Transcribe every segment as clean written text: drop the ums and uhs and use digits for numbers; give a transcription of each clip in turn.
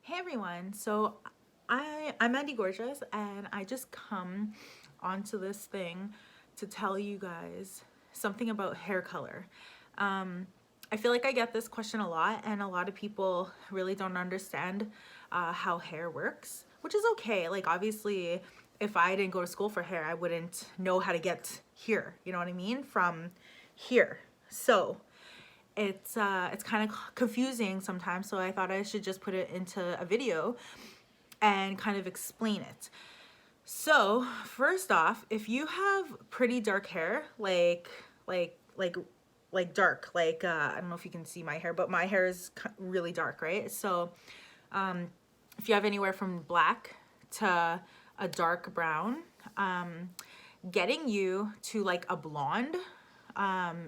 Hey everyone, so I'm Andy Gorgeous and I just come onto this thing to tell you guys something about hair color. I feel like I get this question a lot and a lot of people really don't understand how hair works, which is okay. Like obviously if I didn't go to school for hair, I wouldn't know how to get here, you know what I mean? From here. So it's kind of confusing sometimes, so I thought I should just put it into a video and kind of explain it. So first off, if you have pretty dark hair, like like dark, I don't know if you can see my hair, but my hair is really dark, right? So if you have anywhere from black to a dark brown, getting you to like a blonde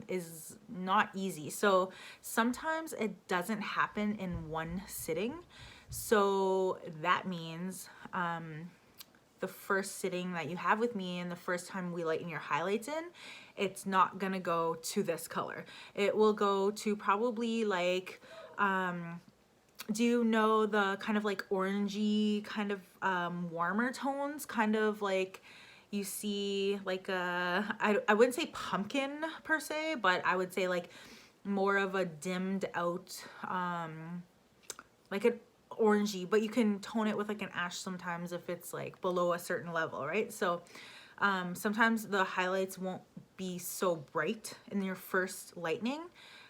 is not easy. So sometimes it doesn't happen in one sitting. So that means the first sitting that you have with me and the first time we lighten your highlights in, it's not gonna go to this color. It will go to probably like, do you know the kind of like orangey kind of warmer tones, kind of like you see like I wouldn't say pumpkin per se, but I would say like more of a dimmed out like an orangey, but you can tone it with like an ash sometimes if it's like below a certain level, right? So sometimes the highlights won't be so bright in your first lightning,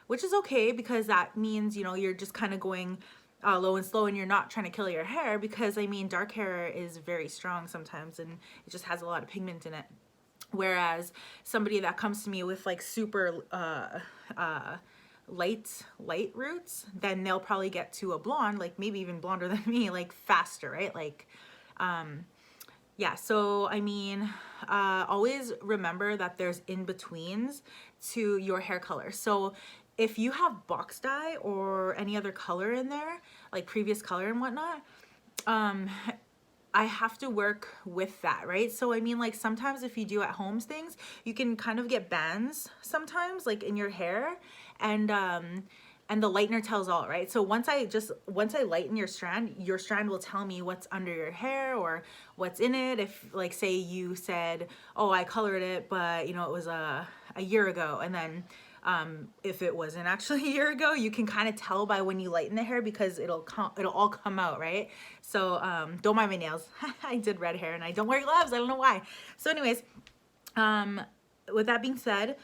which is okay because that means, you know, you're just kind of going low and slow and you're not trying to kill your hair, because I mean dark hair is very strong sometimes and it just has a lot of pigment in it. Whereas somebody that comes to me with like super light roots, then they'll probably get to a blonde, like maybe even blonder than me, like faster, right? Like yeah, so I mean, always remember that there's in-betweens to your hair color. So if you have box dye or any other color in there, like previous color and whatnot, I have to work with that, right? So I mean, like sometimes if you do at homes things, you can kind of get bands sometimes like in your hair, and the lightener tells all, right? So once I lighten your strand will tell me what's under your hair or what's in it. If like say you said, oh, I colored it, but you know it was a year ago, and then if it wasn't actually a year ago, you can kind of tell by when you lighten the hair because it'll all come out, right? So don't mind my nails. I did red hair and I don't wear gloves. I don't know why. So anyways, with that being said,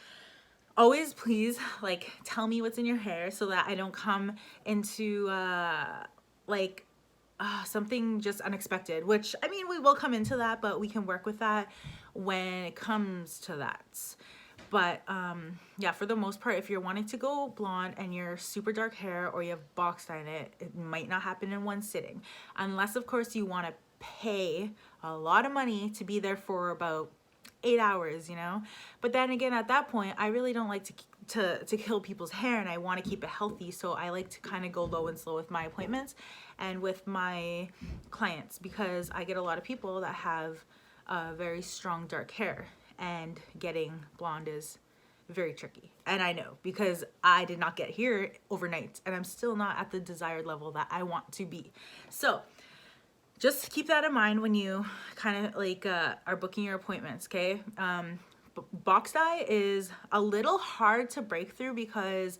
always please like tell me what's in your hair so that I don't come into like something just unexpected, which I mean we will come into that, but we can work with that when it comes to that. But yeah, for the most part, if you're wanting to go blonde and you're super dark hair or you have box dye in it, it might not happen in one sitting, unless of course you want to pay a lot of money to be there for about 8 hours, you know. But then again, at that point, I really don't like to kill people's hair, and I want to keep it healthy, so I like to kind of go low and slow with my appointments and with my clients, because I get a lot of people that have very strong dark hair, and getting blonde is very tricky. And I know, because I did not get here overnight and I'm still not at the desired level that I want to be. So just keep that in mind when you kind of like are booking your appointments, okay? Box dye is a little hard to break through because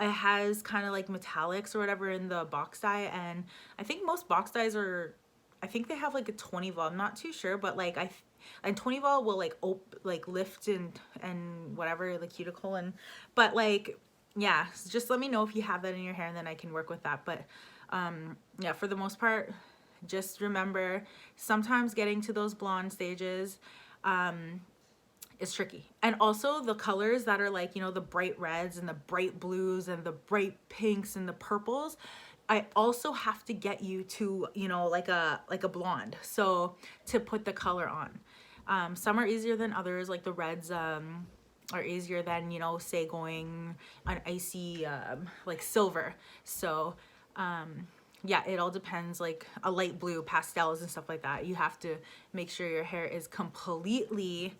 it has kind of like metallics or whatever in the box dye, and I think most box dyes are, I think they have like a 20 vol. I'm not too sure, but like and 20 vol will like like lift and whatever the cuticle, and but like yeah, just let me know if you have that in your hair and then I can work with that. But yeah, for the most part, just remember sometimes getting to those blonde stages is tricky. And also the colors that are like, you know, the bright reds and the bright blues and the bright pinks and the purples, I also have to get you to, you know, like a blonde, so to put the color on. Some are easier than others, like the reds are easier than, you know, say going an icy like silver. So yeah, it all depends, like a light blue, pastels and stuff like that. You have to make sure your hair is completely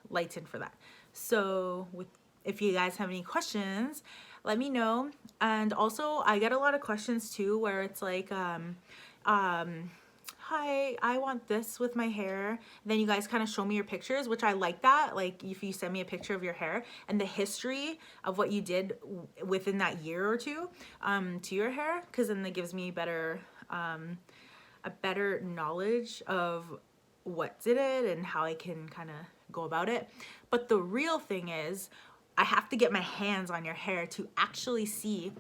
lightened for that. So with if you guys have any questions, let me know. And also I get a lot of questions too where it's like, hi, I want this with my hair. Then you guys kind of show me your pictures, which I like that. Like if you send me a picture of your hair and the history of what you did within that year or two to your hair, because then that gives me a better knowledge of what did it and how I can kind of go about it. But the real thing is I have to get my hands on your hair to actually see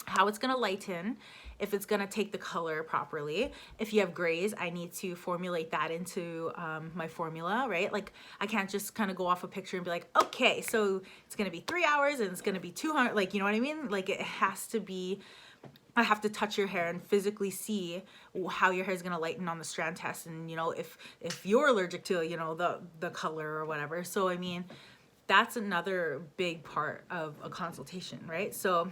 how it's gonna lighten, if it's gonna take the color properly. If you have grays, I need to formulate that into my formula, right? Like I can't just kind of go off a picture and be like, okay, so it's gonna be 3 hours and it's gonna be 200, like, you know what I mean? Like it has to be, I have to touch your hair and physically see how your hair is gonna lighten on the strand test, and you know, if you're allergic to, you know, the color or whatever. So I mean, that's another big part of a consultation, right? So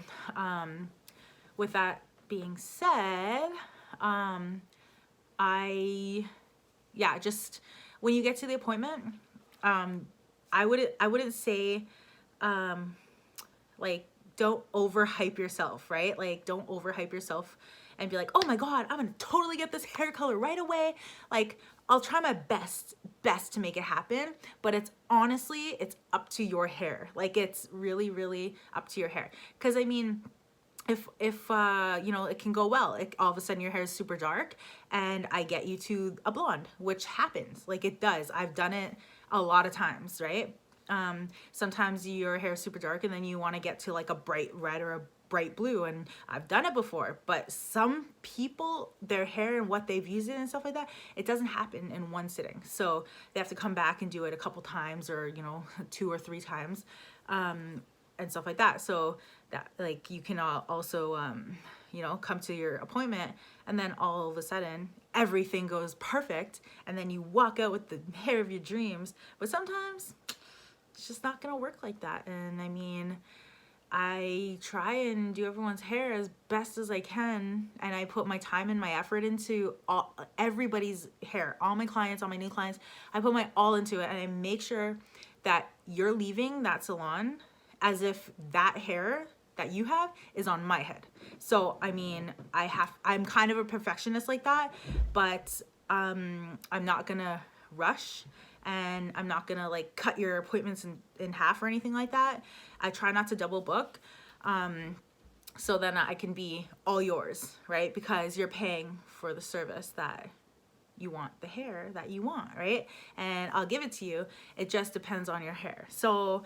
with that being said, just when you get to the appointment, I wouldn't say like, don't overhype yourself, right? Like don't overhype yourself and be like, oh my God, I'm gonna totally get this hair color right away. Like I'll try my best to make it happen, but it's honestly, it's up to your hair. Like it's really, really up to your hair. Cause I mean, if you know, it can go well. All of a sudden your hair is super dark and I get you to a blonde, which happens. Like it does. I've done it a lot of times, right? Sometimes your hair is super dark and then you want to get to like a bright red or a bright blue, and I've done it before. But some people, their hair and what they've used it and stuff like that, it doesn't happen in one sitting. So they have to come back and do it a couple times, or you know, 2 or 3 times, and stuff like that. So that, like, you can also you know, come to your appointment and then all of a sudden everything goes perfect and then you walk out with the hair of your dreams. But sometimes it's just not gonna work like that. And I mean, I try and do everyone's hair as best as I can, and I put my time and my effort into everybody's hair, all my clients, all my new clients. I put my all into it, and I make sure that you're leaving that salon as if that hair that you have is on my head. So I mean, I'm kind of a perfectionist like that, but I'm not gonna rush, and I'm not gonna like cut your appointments in half or anything like that. I try not to double book, so then I can be all yours, right? Because you're paying for the service that you want, the hair that you want, right? And I'll give it to you. It just depends on your hair. So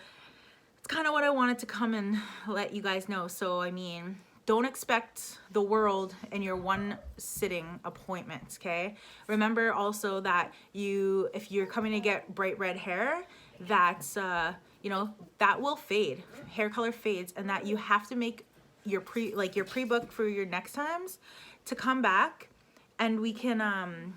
it's kind of what I wanted to come and let you guys know. So I mean, don't expect the world in your one sitting appointment, okay? Remember also that if you're coming to get bright red hair, that's, you know, that will fade. Hair color fades, and that you have to make your pre-booked for your next times to come back, and we can,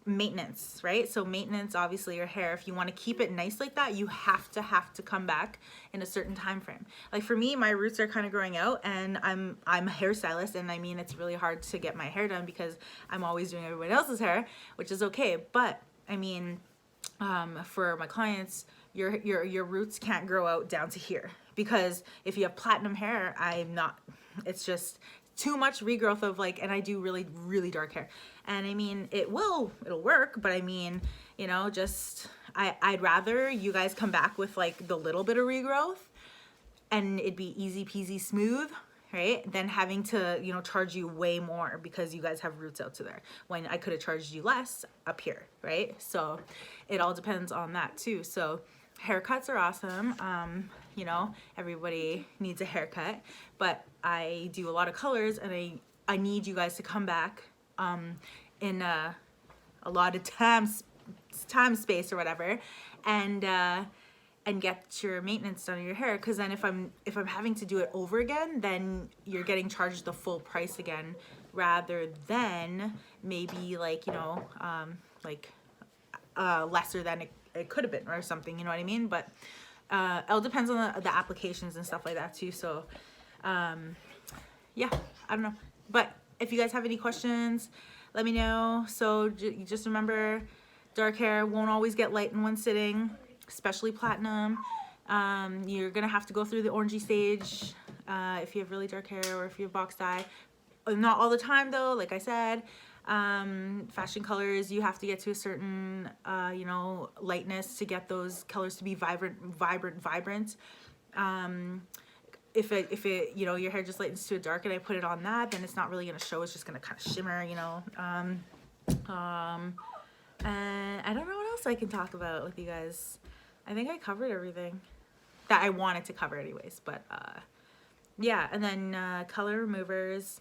maintenance, right? So maintenance, obviously your hair, if you want to keep it nice like that, you have to come back in a certain time frame. Like for me, my roots are kind of growing out, and I'm a hairstylist, and I mean, it's really hard to get my hair done because I'm always doing everybody else's hair, which is okay. But I mean, for my clients, your roots can't grow out down to here, because if you have platinum hair, it's just too much regrowth of like, and I do really, really dark hair. And I mean, it'll work, but I mean, you know, just, I'd rather you guys come back with like the little bit of regrowth and it'd be easy peasy smooth, right? Than having to, you know, charge you way more because you guys have roots out to there, when I could have charged you less up here, right? So it all depends on that too. So haircuts are awesome. You know, everybody needs a haircut, but I do a lot of colors, and I need you guys to come back in a lot of time space or whatever, and get your maintenance done on your hair. Because then if I'm having to do it over again, then you're getting charged the full price again, rather than maybe like, you know, lesser than it could have been or something, you know what I mean? But it all depends on the applications and stuff like that too. So yeah, I don't know. But if you guys have any questions, let me know. So just remember, dark hair won't always get light in one sitting, especially platinum. You're gonna have to go through the orangey stage if you have really dark hair or if you have box dye. Not all the time though, like I said. Fashion colors, you have to get to a certain you know, lightness to get those colors to be vibrant. If it you know, your hair just lightens to a dark and I put it on that, then it's not really gonna show, it's just gonna kind of shimmer, you know. And I don't know what else I can talk about with you guys. I think I covered everything that I wanted to cover anyways, but yeah. And then color removers,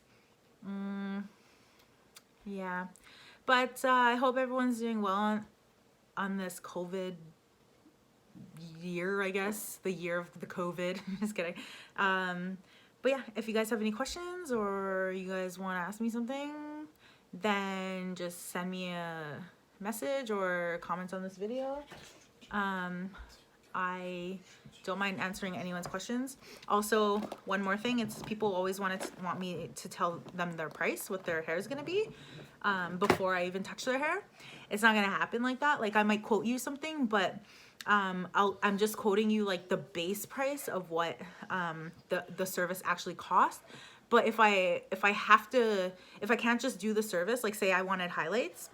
yeah. But I hope everyone's doing well on this COVID year, I guess, the year of the COVID. Just kidding. But yeah, if you guys have any questions or you guys want to ask me something, then just send me a message or comment on this video. I don't mind answering anyone's questions. Also, one more thing, it's people always want me to tell them their price, what their hair is going to be, before I even touch their hair. It's not going to happen like that. Like, I might quote you something, but I'm just quoting you like the base price of what the service actually costs. But if I can't just do the service, like say I wanted highlights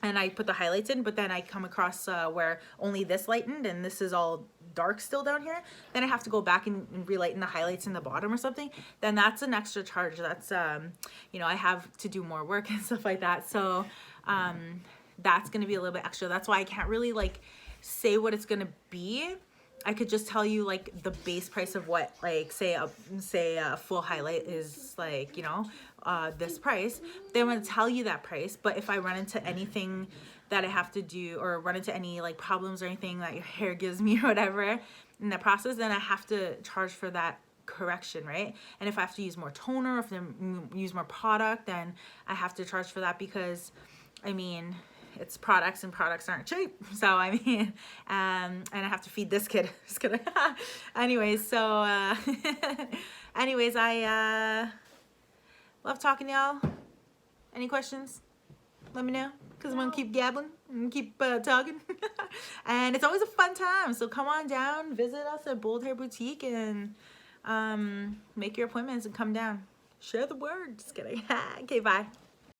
and I put the highlights in, but then I come across where only this lightened and this is all dark still down here, then I have to go back and relighten the highlights in the bottom or something, then that's an extra charge. That's you know, I have to do more work and stuff like that. So that's gonna be a little bit extra. That's why I can't really like say what it's gonna be. I could just tell you like the base price of what, like say a full highlight is like, you know, this price. Then I'm gonna tell you that price. But if I run into anything that I have to do, or run into any like problems or anything that your hair gives me or whatever in the process, then I have to charge for that correction, right? And if I have to use more toner, or if I use more product, then I have to charge for that, because I mean, it's products and products aren't cheap. So I mean, and I have to feed this kid. Just kidding. Anyways, so anyways, I love talking to y'all. Any questions? Let me know, because I'm gonna keep gabbling and keep talking. And it's always a fun time. So come on down, visit us at Bold Hair Boutique, and make your appointments and come down. Share the word. Just kidding. Okay, bye.